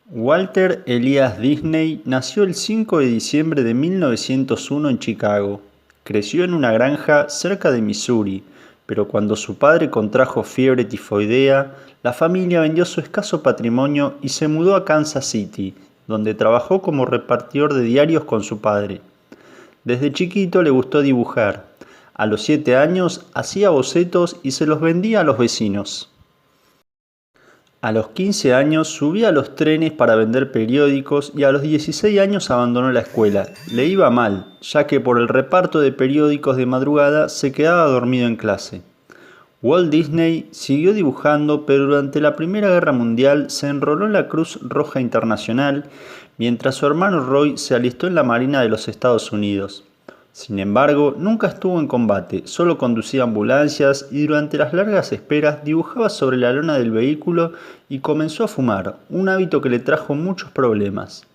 Walter Elias Disney nació el 5 de diciembre de 1901 en Chicago. Creció en una granja cerca de Missouri, pero cuando su padre contrajo fiebre tifoidea, la familia vendió su escaso patrimonio y se mudó a Kansas City, donde trabajó como repartidor de diarios con su padre. Desde chiquito le gustó dibujar. A los 7 años hacía bocetos y se los vendía a los vecinos. A los 15 años subía a los trenes para vender periódicos y a los 16 años abandonó la escuela. Le iba mal, ya que por el reparto de periódicos de madrugada se quedaba dormido en clase. Walt Disney siguió dibujando, pero durante la Primera Guerra Mundial se enroló en la Cruz Roja Internacional, mientras su hermano Roy se alistó en la Marina de los Estados Unidos. Sin embargo, nunca estuvo en combate, solo conducía ambulancias y durante las largas esperas dibujaba sobre la lona del vehículo y comenzó a fumar, un hábito que le trajo muchos problemas.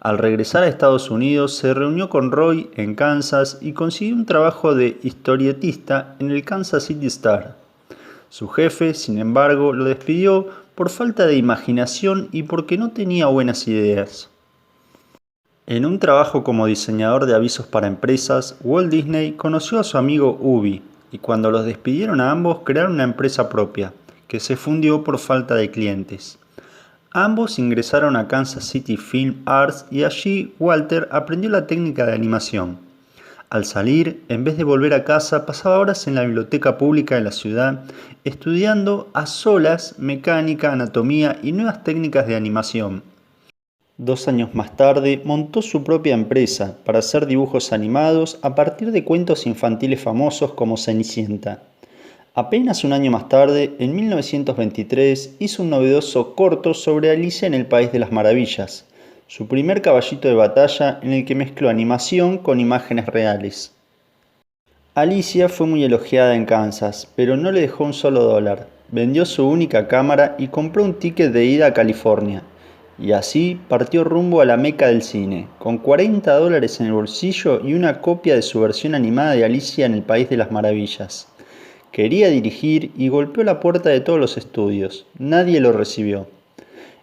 Al regresar a Estados Unidos se reunió con Roy en Kansas y consiguió un trabajo de historietista en el Kansas City Star. Su jefe, sin embargo, lo despidió por falta de imaginación y porque no tenía buenas ideas. En un trabajo como diseñador de avisos para empresas, Walt Disney conoció a su amigo Ubi, y cuando los despidieron a ambos crearon una empresa propia, que se fundió por falta de clientes. Ambos ingresaron a Kansas City Film Arts y allí Walter aprendió la técnica de animación. Al salir, en vez de volver a casa, pasaba horas en la biblioteca pública de la ciudad estudiando a solas mecánica, anatomía y nuevas técnicas de animación. 2 años más tarde montó su propia empresa para hacer dibujos animados a partir de cuentos infantiles famosos como Cenicienta. Apenas un año más tarde, en 1923, hizo un novedoso corto sobre Alicia en el País de las Maravillas, su primer caballito de batalla en el que mezcló animación con imágenes reales. Alicia fue muy elogiada en Kansas, pero no le dejó un solo dólar. Vendió su única cámara y compró un ticket de ida a California. Y así partió rumbo a la meca del cine, con $40 en el bolsillo y una copia de su versión animada de Alicia en el País de las Maravillas. Quería dirigir y golpeó la puerta de todos los estudios. Nadie lo recibió.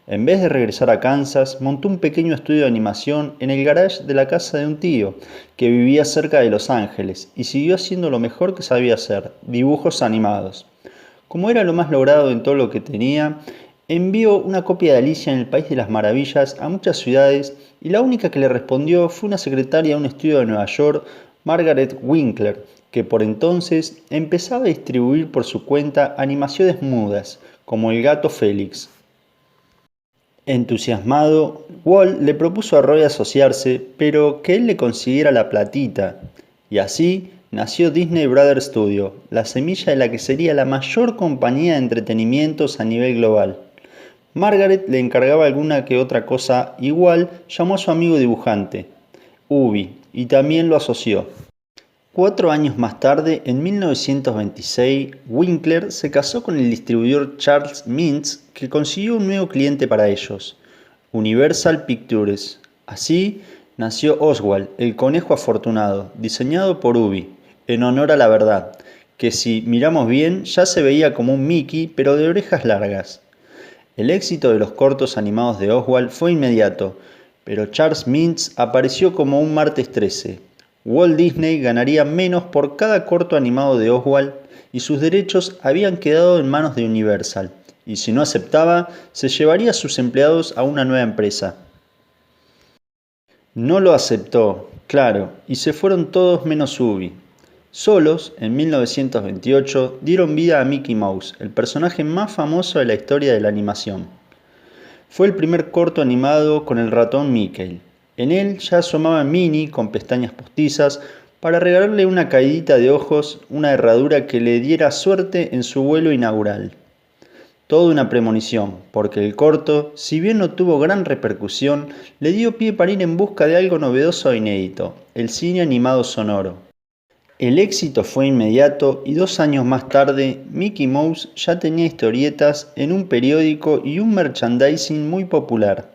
En vez de regresar a Kansas, montó un pequeño estudio de animación en el garage de la casa de un tío que vivía cerca de Los Ángeles y siguió haciendo lo mejor que sabía hacer, dibujos animados. Como era lo más logrado en todo lo que tenía, envió una copia de Alicia en el País de las Maravillas a muchas ciudades y la única que le respondió fue una secretaria de un estudio de Nueva York, Margaret Winkler, que por entonces empezaba a distribuir por su cuenta animaciones mudas, como El gato Félix. Entusiasmado, Walt le propuso a Roy asociarse, pero que él le consiguiera la platita. Y así nació Disney Brothers Studio, la semilla de la que sería la mayor compañía de entretenimientos a nivel global. Margaret le encargaba alguna que otra cosa igual, llamó a su amigo dibujante, Ubi, y también lo asoció. 4 años más tarde, en 1926, Winkler se casó con el distribuidor Charles Mintz, que consiguió un nuevo cliente para ellos, Universal Pictures. Así nació Oswald, el conejo afortunado, diseñado por Ubi, en honor a la verdad, que si miramos bien ya se veía como un Mickey, pero de orejas largas. El éxito de los cortos animados de Oswald fue inmediato, pero Charles Mintz apareció como un martes 13. Walt Disney ganaría menos por cada corto animado de Oswald y sus derechos habían quedado en manos de Universal, y si no aceptaba, se llevaría a sus empleados a una nueva empresa. No lo aceptó, claro, y se fueron todos menos Ubi. Solos, en 1928, dieron vida a Mickey Mouse, el personaje más famoso de la historia de la animación. Fue el primer corto animado con el ratón Mickey. En él ya asomaba Minnie con pestañas postizas para regalarle una caidita de ojos, una herradura que le diera suerte en su vuelo inaugural. Toda una premonición, porque el corto, si bien no tuvo gran repercusión, le dio pie para ir en busca de algo novedoso e inédito, el cine animado sonoro. El éxito fue inmediato y 2 años más tarde, Mickey Mouse ya tenía historietas en un periódico y un merchandising muy popular.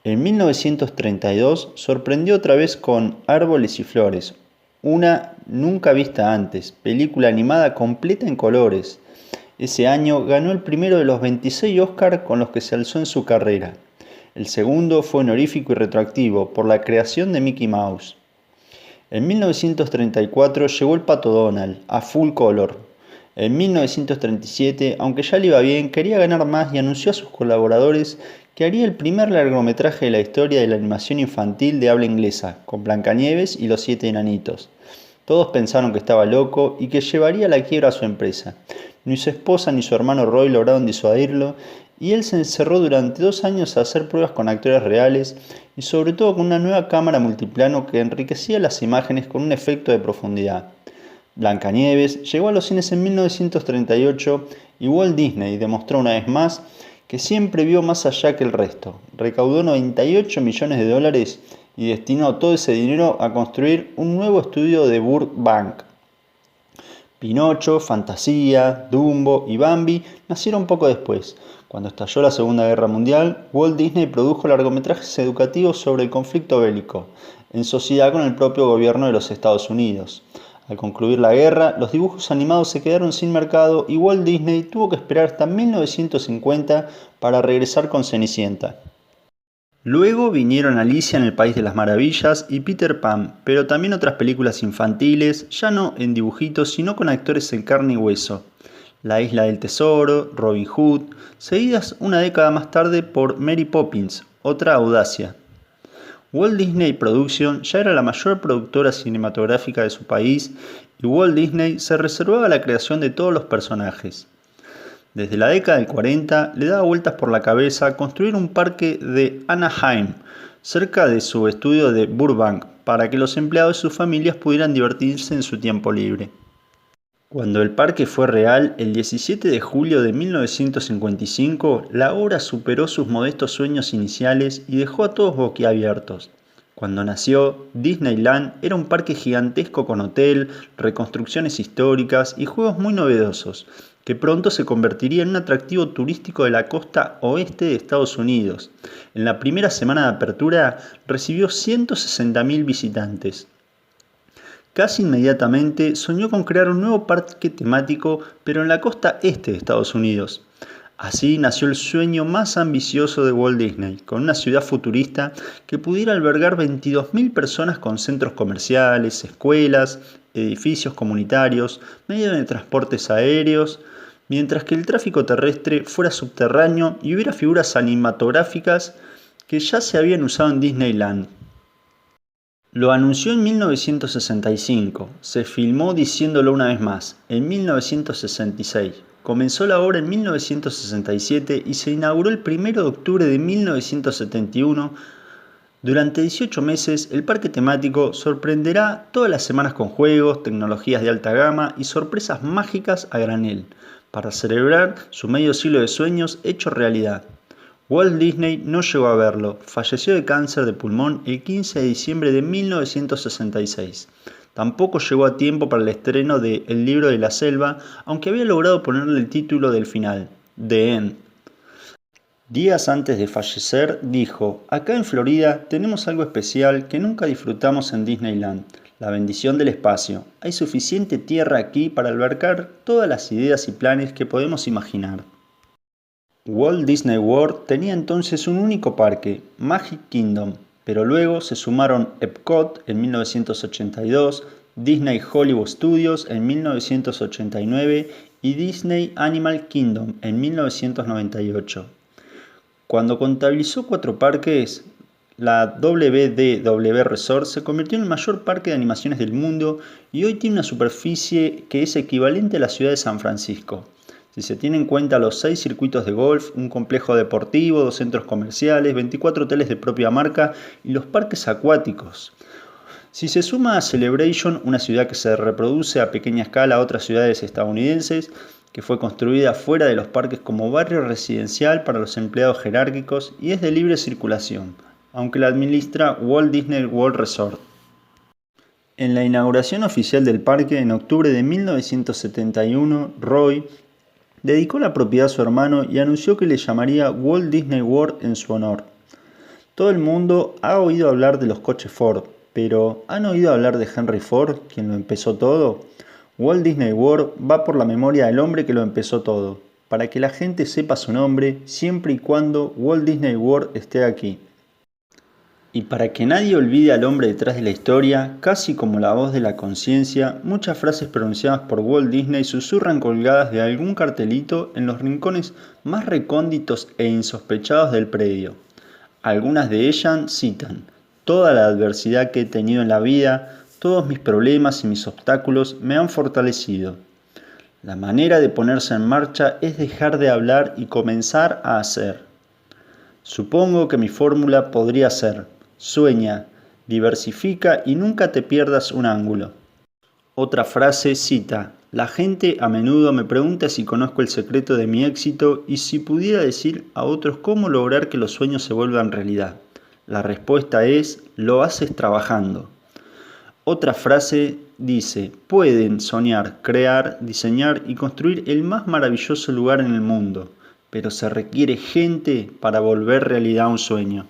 En 1932 sorprendió otra vez con Árboles y Flores, una nunca vista antes, película animada completa en colores. Ese año ganó el primero de los 26 Oscars con los que se alzó en su carrera. El segundo fue honorífico y retroactivo por la creación de Mickey Mouse. En 1934 llegó el Pato Donald, a full color. En 1937, aunque ya le iba bien, quería ganar más y anunció a sus colaboradores que haría el primer largometraje de la historia de la animación infantil de habla inglesa, con Blancanieves y los 7 enanitos. Todos pensaron que estaba loco y que llevaría a la quiebra a su empresa. Ni su esposa ni su hermano Roy lograron disuadirlo y él se encerró durante 2 años a hacer pruebas con actores reales y sobre todo con una nueva cámara multiplano que enriquecía las imágenes con un efecto de profundidad. Blancanieves llegó a los cines en 1938 y Walt Disney demostró una vez más que siempre vio más allá que el resto. Recaudó 98 millones de dólares y destinó todo ese dinero a construir un nuevo estudio de Burbank. Pinocho, Fantasía, Dumbo y Bambi nacieron poco después. Cuando estalló la Segunda Guerra Mundial, Walt Disney produjo largometrajes educativos sobre el conflicto bélico, en sociedad con el propio gobierno de los Estados Unidos. Al concluir la guerra, los dibujos animados se quedaron sin mercado y Walt Disney tuvo que esperar hasta 1950 para regresar con Cenicienta. Luego vinieron Alicia en el País de las Maravillas y Peter Pan, pero también otras películas infantiles, ya no en dibujitos, sino con actores en carne y hueso. La Isla del Tesoro, Robin Hood, seguidas una década más tarde por Mary Poppins, otra audacia. Walt Disney Productions ya era la mayor productora cinematográfica de su país y Walt Disney se reservaba la creación de todos los personajes. Desde la década del 40 le daba vueltas por la cabeza construir un parque de Anaheim, cerca de su estudio de Burbank, para que los empleados y sus familias pudieran divertirse en su tiempo libre. Cuando el parque fue real, el 17 de julio de 1955, la obra superó sus modestos sueños iniciales y dejó a todos boquiabiertos. Cuando nació, Disneyland era un parque gigantesco con hotel, reconstrucciones históricas y juegos muy novedosos, que pronto se convertiría en un atractivo turístico de la costa oeste de Estados Unidos. En la primera semana de apertura recibió 160.000 visitantes. Casi inmediatamente soñó con crear un nuevo parque temático, pero en la costa este de Estados Unidos. Así nació el sueño más ambicioso de Walt Disney, con una ciudad futurista que pudiera albergar 22.000 personas con centros comerciales, escuelas, edificios comunitarios, medios de transportes aéreos, mientras que el tráfico terrestre fuera subterráneo y hubiera figuras cinematográficas que ya se habían usado en Disneyland. Lo anunció en 1965, se filmó diciéndolo una vez más, en 1966. Comenzó la obra en 1967 y se inauguró el 1 de octubre de 1971. Durante 18 meses, el parque temático sorprenderá todas las semanas con juegos, tecnologías de alta gama y sorpresas mágicas a granel, para celebrar su medio siglo de sueños hecho realidad. Walt Disney no llegó a verlo, falleció de cáncer de pulmón el 15 de diciembre de 1966. Tampoco llegó a tiempo para el estreno de El libro de la selva, aunque había logrado ponerle el título del final, The End. Días antes de fallecer dijo, acá en Florida tenemos algo especial que nunca disfrutamos en Disneyland, la bendición del espacio. Hay suficiente tierra aquí para albergar todas las ideas y planes que podemos imaginar. Walt Disney World tenía entonces un único parque, Magic Kingdom, pero luego se sumaron Epcot en 1982, Disney Hollywood Studios en 1989 y Disney Animal Kingdom en 1998. Cuando contabilizó 4 parques, la WDW Resort se convirtió en el mayor parque de animaciones del mundo y hoy tiene una superficie que es equivalente a la ciudad de San Francisco. Si se tienen en cuenta los 6 circuitos de golf, un complejo deportivo, 2 centros comerciales, 24 hoteles de propia marca y los parques acuáticos. Si se suma a Celebration, una ciudad que se reproduce a pequeña escala a otras ciudades estadounidenses, que fue construida fuera de los parques como barrio residencial para los empleados jerárquicos y es de libre circulación, aunque la administra Walt Disney World Resort. En la inauguración oficial del parque en octubre de 1971, Roy dedicó la propiedad a su hermano y anunció que le llamaría Walt Disney World en su honor. Todo el mundo ha oído hablar de los coches Ford, pero ¿han oído hablar de Henry Ford, quien lo empezó todo? Walt Disney World va por la memoria del hombre que lo empezó todo, para que la gente sepa su nombre siempre y cuando Walt Disney World esté aquí. Y para que nadie olvide al hombre detrás de la historia, casi como la voz de la conciencia, muchas frases pronunciadas por Walt Disney susurran colgadas de algún cartelito en los rincones más recónditos e insospechados del predio. Algunas de ellas citan: toda la adversidad que he tenido en la vida, todos mis problemas y mis obstáculos me han fortalecido. La manera de ponerse en marcha es dejar de hablar y comenzar a hacer. Supongo que mi fórmula podría ser: sueña, diversifica y nunca te pierdas un ángulo. Otra frase cita: la gente a menudo me pregunta si conozco el secreto de mi éxito y si pudiera decir a otros cómo lograr que los sueños se vuelvan realidad. La respuesta es: lo haces trabajando. Otra frase dice: pueden soñar, crear, diseñar y construir el más maravilloso lugar en el mundo, pero se requiere gente para volver realidad un sueño.